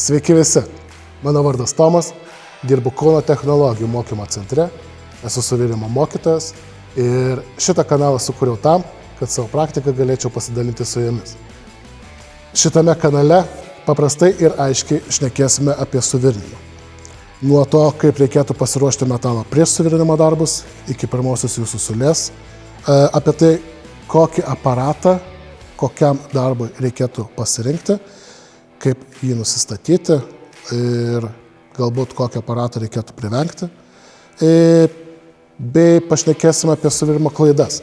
Sveiki visi, mano vardas Tomas, dirbu Kauno technologijų mokymo centre, esu suvirimo mokytojas ir šitą kanalą sukūriau tam, kad savo praktiką galėčiau pasidalinti su jumis. Šitame kanale paprastai ir aiškiai šnekėsime apie suvirinimą. Nuo to, kaip reikėtų pasiruošti metalo prieš suvirinimo darbus, iki pirmosios jūsų sulės, apie tai, kokį aparatą, kokiam darbui reikėtų pasirinkti, kaip jį nusistatyti ir galbūt kokį aparatą reikėtų privengti. Bei pašnekėsime apie suvirimo klaidas,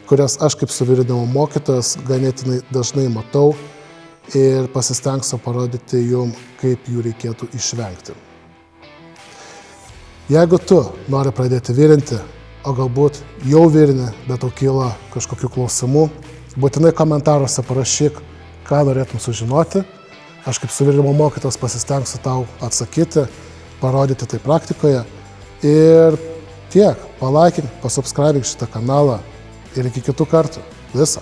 kurias aš kaip suvirinimo mokytojas ganėtinai dažnai matau ir pasistengsiu parodyti jums, kaip jų reikėtų išvengti. Jeigu tu nori pradėti virinti, o galbūt jau virini, bet tau kyla kažkokių klausimų, būtinai komentaruose parašyk, ką norėtum sužinoti. Aš kaip suvirinimo mokytojas pasistengsiu tau atsakyti, parodyti tai praktikoje. Ir tiek, palaikink, pasubscribink šitą kanalą ir iki kitų kartų. Visą.